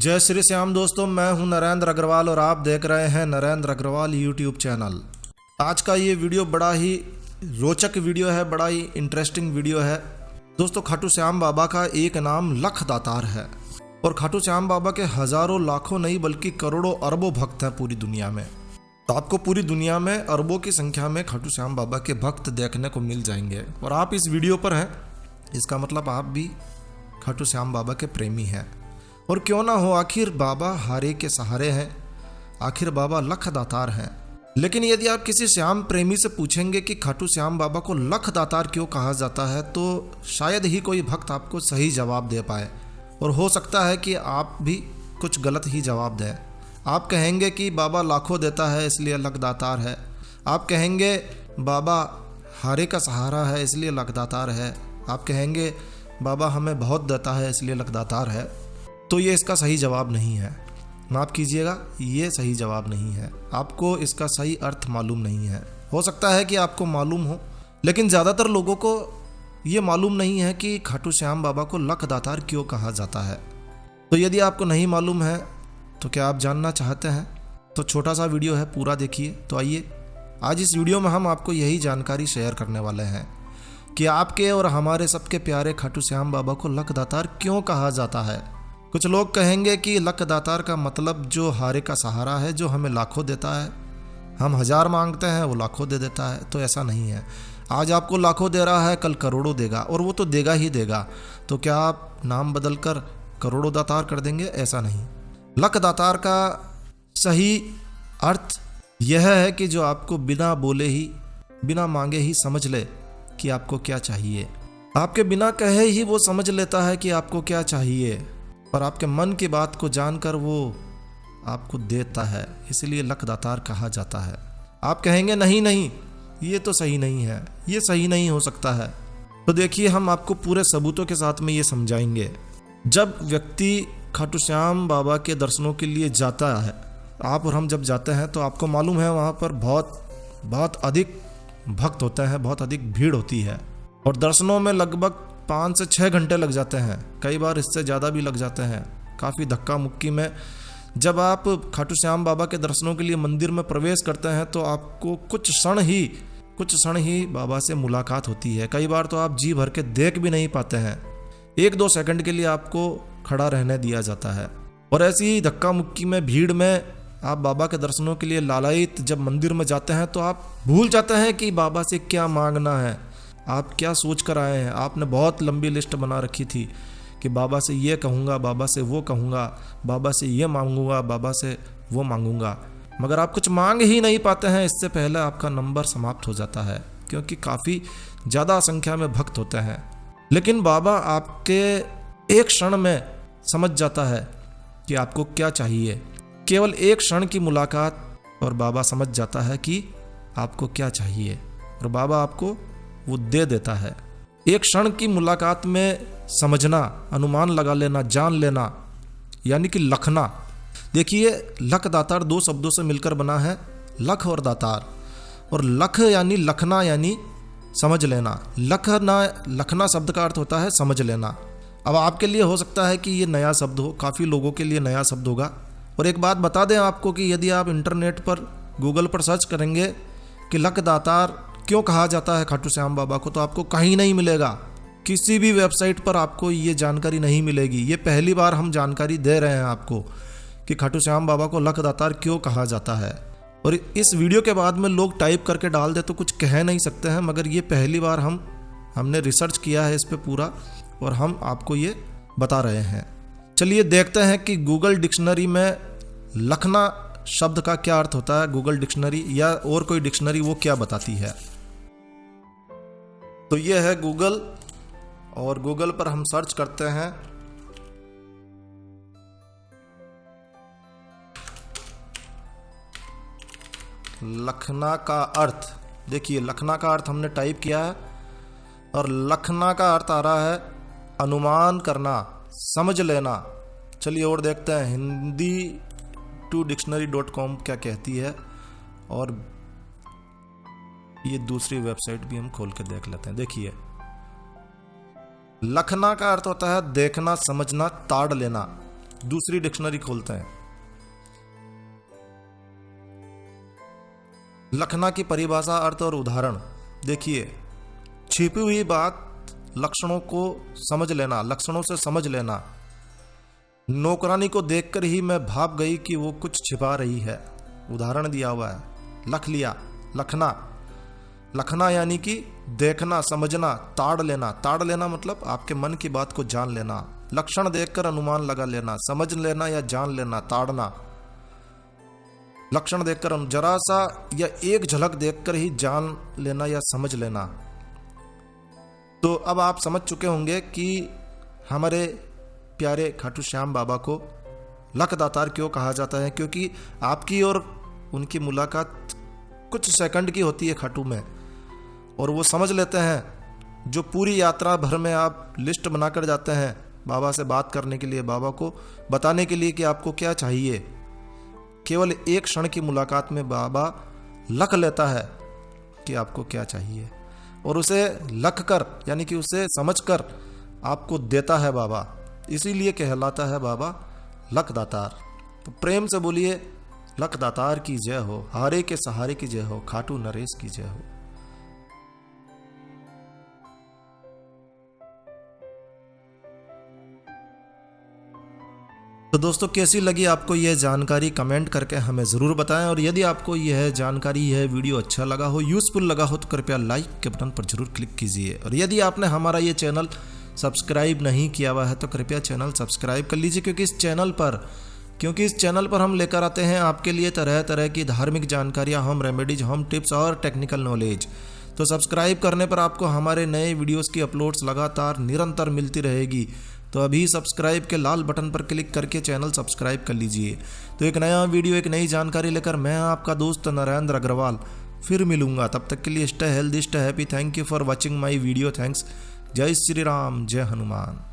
जय श्री श्याम दोस्तों, मैं हूं नरेंद्र अग्रवाल और आप देख रहे हैं नरेंद्र अग्रवाल यूट्यूब चैनल। आज का ये वीडियो बड़ा ही रोचक वीडियो है, बड़ा ही इंटरेस्टिंग वीडियो है। दोस्तों, खाटू श्याम बाबा का एक नाम लख दातार है और खाटू श्याम बाबा के हजारों लाखों नहीं बल्कि करोड़ों अरबों भक्त हैं पूरी दुनिया में। तो आपको पूरी दुनिया में अरबों की संख्या में खाटू श्याम बाबा के भक्त देखने को मिल जाएंगे और आप इस वीडियो पर हैं, इसका मतलब आप भी खाटू श्याम बाबा के प्रेमी हैं। और क्यों ना हो, आखिर बाबा हारे के सहारे हैं, आखिर बाबा लख दातार हैं। लेकिन यदि आप किसी श्याम प्रेमी से पूछेंगे कि खाटू श्याम बाबा को लख दातार क्यों कहा जाता है, तो शायद ही कोई भक्त आपको सही जवाब दे पाए और हो सकता है कि आप भी कुछ गलत ही जवाब दें। आप कहेंगे कि बाबा लाखों देता है इसलिए लख दातार है, आप कहेंगे बाबा हारे का सहारा है इसलिए लख दातार है, आप कहेंगे बाबा हमें बहुत देता है इसलिए लख दातार है। तो ये इसका सही जवाब नहीं है। माफ़ कीजिएगा, ये सही जवाब नहीं है। आपको इसका सही अर्थ मालूम नहीं है। हो सकता है कि आपको मालूम हो, लेकिन ज़्यादातर लोगों को ये मालूम नहीं है कि खाटू श्याम बाबा को लख दातार क्यों कहा जाता है। तो यदि आपको नहीं मालूम है तो क्या आप जानना चाहते हैं? तो छोटा सा वीडियो है, पूरा देखिए। तो आइए, आज इस वीडियो में हम आपको यही जानकारी शेयर करने वाले हैं कि आपके और हमारे सबके प्यारे खाटू श्याम बाबा को लख दातार क्यों कहा जाता है। कुछ लोग कहेंगे कि लख दातार का मतलब जो हारे का सहारा है, जो हमें लाखों देता है। हम 1000 मांगते हैं वो लाखों दे देता है। तो ऐसा नहीं है। आज आपको लाखों दे रहा है, कल करोड़ों देगा और वो तो देगा ही देगा। तो क्या आप नाम बदल कर करोड़ों दातार कर देंगे? ऐसा नहीं। लख दातार का सही अर्थ यह है कि जो आपको बिना बोले ही, बिना मांगे ही समझ ले कि आपको क्या चाहिए। आपके बिना कहे ही वो समझ लेता है कि आपको क्या चाहिए और आपके मन की बात को जानकर वो आपको देता है, इसलिए लख दातार कहा जाता है। आप कहेंगे नहीं नहीं, ये तो सही नहीं है, ये सही नहीं हो सकता है। तो देखिए, हम आपको पूरे सबूतों के साथ में ये समझाएंगे। जब व्यक्ति खाटू श्याम बाबा के दर्शनों के लिए जाता है, आप और हम जब जाते हैं, तो आपको मालूम है वहाँ पर बहुत अधिक भक्त होते हैं, बहुत अधिक भीड़ होती है और दर्शनों में लगभग 5 से 6 घंटे लग जाते हैं, कई बार इससे ज़्यादा भी लग जाते हैं। काफ़ी धक्का मुक्की में जब आप खाटू श्याम बाबा के दर्शनों के लिए मंदिर में प्रवेश करते हैं, तो आपको कुछ क्षण ही बाबा से मुलाकात होती है। कई बार तो आप जी भर के देख भी नहीं पाते हैं, 1-2 सेकंड के लिए आपको खड़ा रहने दिया जाता है। और ऐसी ही धक्का मुक्की में, भीड़ में आप बाबा के दर्शनों के लिए लालायित जब मंदिर में जाते हैं, तो आप भूल जाते हैं कि बाबा से क्या मांगना है, आप क्या सोच कर आए हैं। आपने बहुत लंबी लिस्ट बना रखी थी कि बाबा से ये कहूँगा, बाबा से वो कहूँगा, बाबा से ये मांगूंगा, बाबा से वो मांगूंगा, मगर आप कुछ मांग ही नहीं पाते हैं। इससे पहले आपका नंबर समाप्त हो जाता है, क्योंकि काफ़ी ज़्यादा संख्या में भक्त होते हैं। लेकिन बाबा आपके एक क्षण में समझ जाता है कि आपको क्या चाहिए। केवल एक क्षण की मुलाकात और बाबा समझ जाता है कि आपको क्या चाहिए और बाबा आपको वो दे देता है। एक क्षण की मुलाकात में समझना, अनुमान लगा लेना, जान लेना, यानी कि लखना। देखिए, लख दातार 2 शब्दों से मिलकर बना है, लख और दातार। और लख यानी लखना, यानी समझ लेना। लखना शब्द का अर्थ होता है समझ लेना। अब आपके लिए हो सकता है कि ये नया शब्द हो, काफ़ी लोगों के लिए नया शब्द होगा। और एक बात बता दें आपको कि यदि आप इंटरनेट पर, गूगल पर सर्च करेंगे कि लख दातार क्यों कहा जाता है खाटू श्याम बाबा को, तो आपको कहीं नहीं मिलेगा। किसी भी वेबसाइट पर आपको ये जानकारी नहीं मिलेगी। ये पहली बार हम जानकारी दे रहे हैं आपको कि खाटू श्याम बाबा को लख दातार क्यों कहा जाता है। और इस वीडियो के बाद में लोग टाइप करके डाल दे तो कुछ कह नहीं सकते हैं, मगर ये पहली बार हमने रिसर्च किया है इस पर पूरा और हम आपको ये बता रहे हैं। चलिए देखते हैं कि गूगल डिक्शनरी में लखना शब्द का क्या अर्थ होता है। गूगल डिक्शनरी या और कोई डिक्शनरी वो क्या बताती है। तो ये है गूगल, और गूगल पर हम सर्च करते हैं लखना का अर्थ। देखिए, लखना का अर्थ हमने टाइप किया है और लखना का अर्थ आ रहा है अनुमान करना, समझ लेना। चलिए और देखते हैं हिंदी टू डिक्शनरी.com क्या कहती है, और ये दूसरी वेबसाइट भी हम खोल के देख लेते हैं। देखिए, लखना का अर्थ होता है देखना, समझना, ताड़ लेना। दूसरी डिक्शनरी खोलते हैं। लखना की परिभाषा, अर्थ और उदाहरण। देखिए, छिपी हुई बात लक्षणों को समझ लेना, लक्षणों से समझ लेना। नौकरानी को देखकर ही मैं भाप गई कि वो कुछ छिपा रही है। उदाहरण दिया हुआ है, लख लिया, लखना। लखना यानी कि देखना, समझना, ताड़ लेना। ताड़ लेना मतलब आपके मन की बात को जान लेना। लक्षण देखकर अनुमान लगा लेना, समझ लेना या जान लेना, ताड़ना। लक्षण देखकर जरा सा या एक झलक देखकर ही जान लेना या समझ लेना। तो अब आप समझ चुके होंगे कि हमारे प्यारे खाटू श्याम बाबा को लख दातार क्यों कहा जाता है, क्योंकि आपकी और उनकी मुलाकात कुछ सेकंड की होती है खाटू में, और वो समझ लेते हैं। जो पूरी यात्रा भर में आप लिस्ट बनाकर जाते हैं बाबा से बात करने के लिए, बाबा को बताने के लिए कि आपको क्या चाहिए, केवल एक क्षण की मुलाकात में बाबा लख लेता है कि आपको क्या चाहिए, और उसे लख कर यानी कि उसे समझकर आपको देता है बाबा। इसीलिए कहलाता है बाबा लख दातार। तो प्रेम से बोलिए, लख दातार की जय हो, हारे के सहारे की जय हो, खाटू नरेश की जय हो। तो दोस्तों, कैसी लगी आपको यह जानकारी कमेंट करके हमें ज़रूर बताएं, और यदि आपको यह जानकारी, यह वीडियो अच्छा लगा हो, यूज़फुल लगा हो, तो कृपया लाइक के बटन पर जरूर क्लिक कीजिए। और यदि आपने हमारा ये चैनल सब्सक्राइब नहीं किया हुआ है तो कृपया चैनल सब्सक्राइब कर लीजिए, क्योंकि इस चैनल पर हम लेकर आते हैं आपके लिए तरह तरह की धार्मिक जानकारियाँ, होम रेमेडीज, होम टिप्स और टेक्निकल नॉलेज। तो सब्सक्राइब करने पर आपको हमारे नए वीडियोस की अपलोड्स लगातार निरंतर मिलती रहेगी। तो अभी सब्सक्राइब के लाल बटन पर क्लिक करके चैनल सब्सक्राइब कर लीजिए। तो एक नया वीडियो, एक नई जानकारी लेकर मैं आपका दोस्त नरेंद्र अग्रवाल फिर मिलूंगा। तब तक के लिए stay healthy, stay happy. Thank you for watching my video. Thanks. जय श्री राम, जय हनुमान।